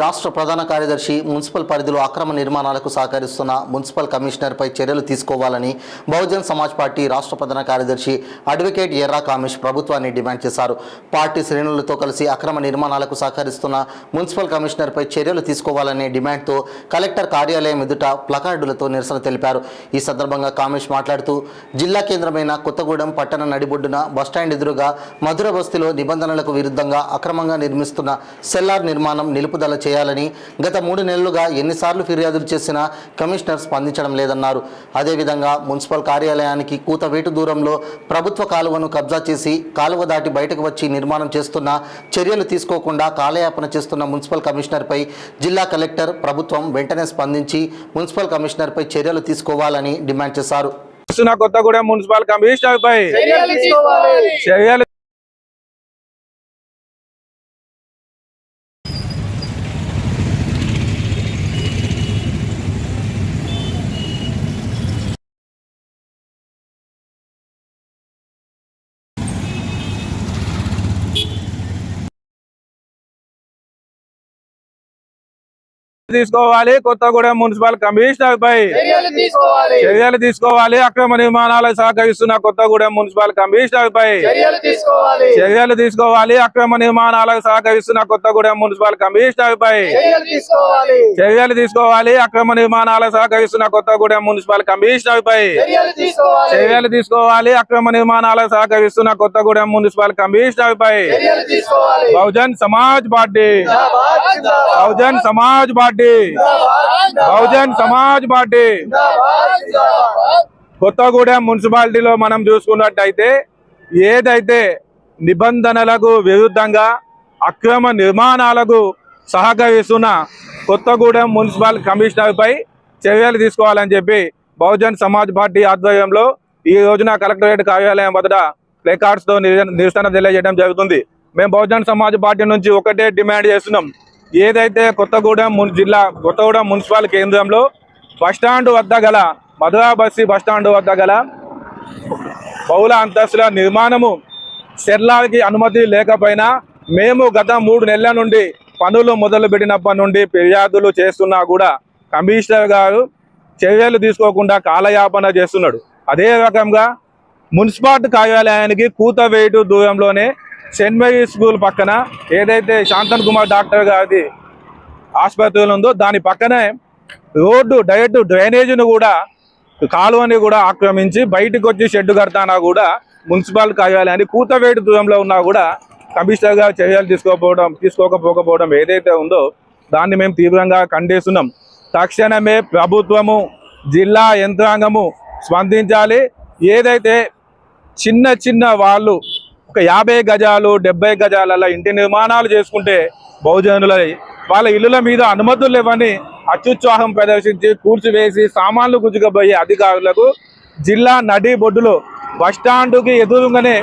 రాష్ట్ర ప్రధాన కార్యదర్శి మున్సిపల్ పరిధిలో అక్రమ నిర్మాణాలకు సహకరిస్తున్న మున్సిపల్ కమిషనర్పై చర్యలు తీసుకోవాలని బహుజన్ సమాజ్ పార్టీ రాష్ట్ర ప్రధాన కార్యదర్శి అడ్వకేట్ ఎర్రా కామేష్ ప్రభుత్వాన్ని డిమాండ్ చేశారు. పార్టీ శ్రేణులతో కలిసి అక్రమ నిర్మాణాలకు సహకరిస్తున్న మున్సిపల్ కమిషనర్పై చర్యలు తీసుకోవాలనే డిమాండ్తో కలెక్టర్ కార్యాలయం ఎదుట ప్లకార్డులతో నిరసన తెలిపారు. ఈ సందర్భంగా కామేష్ మాట్లాడుతూ జిల్లా కేంద్రమైన కొత్తగూడెం పట్టణ నడిబొడ్డున బస్టాండ్ ఎదురుగా మధుర బస్తీలో నిబంధనలకు విరుద్ధంగా అక్రమంగా నిర్మిస్తున్న సెల్లార్ నిర్మాణం నిలుపుదల చేయాలని గత 3 నెలలుగా ఎన్నిసార్లు ఫిర్యాదులు చేసినా కమిషనర్ స్పందించడం లేదన్నారు. అదేవిధంగా మున్సిపల్ కార్యాలయానికి కూతవేటు దూరంలో ప్రభుత్వ కాలువను కబ్జా చేసి కాలువ దాటి బయటకు వచ్చి నిర్మాణం చేస్తున్న చర్యలు తీసుకోకుండా కాలయాపన చేస్తున్న మున్సిపల్ కమిషనర్పై జిల్లా కలెక్టర్ ప్రభుత్వం వెంటనే స్పందించి మున్సిపల్ కమిషనర్పై చర్యలు తీసుకోవాలని డిమాండ్ చేశారు. కొత్తగూడెం మున్సిపల్ కమిషనర్పై చర్యలు తీసుకోవాలి. కొత్తగూడెం మున్సిపల్ కమిషనర్ పై చర్యలు తీసుకోవాలి. అక్రమ నిర్మాణాలకు సహకరిస్తున్న కొత్తగూడెం మున్సిపల్ కమిషనర్ పై చర్యలు తీసుకోవాలి. అక్రమ నిర్మాణాలకు సహకరిస్తున్న కొత్తగూడెం మున్సిపల్ కమిషనర్ పై చర్యలు తీసుకోవాలి. అక్రమ నిర్మాణాలకు సహకరిస్తున్న కొత్తగూడెం మున్సిపల్ కమిషనర్ పై చర్యలు తీసుకోవాలి. అక్రమ నిర్మాణాలకు సహకరిస్తున్న కొత్తగూడెం మున్సిపల్ కమిషనర్ పై బహుజన్ సమాజ్ పార్టీ బహుజన్ సమాజ్ పార్టీ కొత్తగూడెం మున్సిపాలిటీలో మనం చూసుకున్నట్టయితే ఏదైతే నిబంధనలకు విరుద్ధంగా అక్రమ నిర్మాణాలకు సహకరిస్తున్న కొత్తగూడెం మున్సిపల్ కమిషనర్ పై చర్యలు తీసుకోవాలని చెప్పి బహుజన్ సమాజ్ పార్టీ ఆధ్వర్యంలో ఈ రోజున కలెక్టరేట్ కార్యాలయం వద్ద ప్లేకార్డ్స్ తో నిరసన తెలియజేయడం జరుగుతుంది. మేము బహుజన్ సమాజ్ పార్టీ నుంచి ఒకటే డిమాండ్ చేస్తున్నాం. ఏదైతే కొత్తగూడెం మున్సిపల్ కేంద్రంలో బస్టాండ్ వద్ద గల మధురా బస్తీ బస్టాండ్ వద్ద గల బహుళ అంతస్తుల నిర్మాణము సెర్లార్కి అనుమతి లేకపోయినా మేము గత 3 నెలల నుండి పనులు మొదలు పెట్టినప్పటి నుండి ఫిర్యాదులు చేస్తున్నా కూడా కమిషనర్ గారు చర్యలు తీసుకోకుండా కాలయాపన చేస్తున్నాడు. అదే రకంగా మున్సిపాలిటీ కార్యాలయానికి కూతవేటు దూరంలోనే సెయింట్ మేరీ స్కూల్ పక్కన ఏదైతే శాంతన్ కుమార్ డాక్టర్ గారి ఆసుపత్రి ఉందో దాని పక్కనే రోడ్డు డైరెక్ట్ డ్రైనేజీని కూడా కాలువని కూడా ఆక్రమించి బయటకు వచ్చి షెడ్డు కడతానా కూడా మున్సిపల్ కార్యాలయాన్ని కూతవేటు దూరంలో ఉన్నా కూడా కమిషనర్ గారు చర్యలు తీసుకోకపోవడం ఏదైతే ఉందో దాన్ని మేము తీవ్రంగా ఖండిస్తున్నాం. తక్షణమే ప్రభుత్వము జిల్లా యంత్రాంగము స్పందించాలి. ఏదైతే చిన్న వాళ్ళు ఒక 50 గజాలు 70 గజాల ఇంటి నిర్మాణాలు చేసుకుంటే బహుజనుల వాళ్ళ ఇళ్ల మీద అనుమతులు లేవని అత్యుత్సాహం ప్రదర్శించి కూల్చివేసి సామాన్లు గుంజుకుపోయే అధికారులకు జిల్లా నడి బొడ్డులో బస్టాండుకి ఎదురుగానే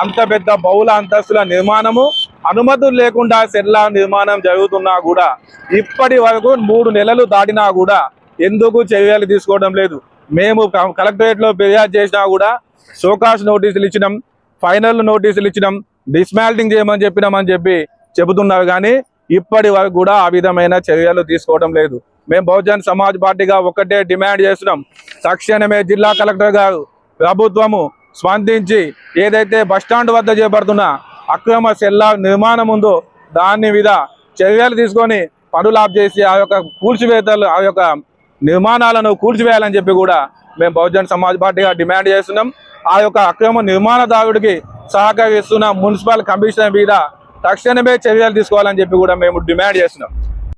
అంత పెద్ద బహుళ అంతస్తుల నిర్మాణము అనుమతులు లేకుండా సెల్లా నిర్మాణం జరుగుతున్నా కూడా ఇప్పటి వరకు 3 నెలలు దాటినా కూడా ఎందుకు చర్యలు తీసుకోవడం లేదు. మేము కలెక్టరేట్లో ఫిర్యాదు చేసినా కూడా షోకాస్ నోటీసులు ఇచ్చినాం, ఫైనల్ నోటీసులు ఇచ్చినాం, డిస్మాంటిలింగ్ చేయమని చెప్పినామని చెబుతున్నారు. కానీ ఇప్పటి వరకు కూడా ఆ విధమైన చర్యలు తీసుకోవడం లేదు. మేము బహుజన్ సమాజ్ పార్టీగా ఒకటే డిమాండ్ చేస్తున్నాం. తక్షణమే జిల్లా కలెక్టర్ గారు ప్రభుత్వము స్పందించి ఏదైతే బస్టాండ్ వద్ద చేపడుతున్న అక్రమ సెల్లార్ నిర్మాణం ఉందో దాని మీద చర్యలు తీసుకొని పనులు ఆఫ్ చేసి ఆ యొక్క నిర్మాణాలను కూల్చివేయాలని చెప్పి కూడా మేము బహుజన్ సమాజ్ పార్టీగా డిమాండ్ చేస్తున్నాం. ఆ యొక్క అక్రమ నిర్మాణదారుడికి సహకరిస్తున్న మున్సిపల్ కమిషనర్ మీద తక్షణమే చర్యలు తీసుకోవాలని చెప్పి కూడా మేము డిమాండ్ చేస్తున్నాం.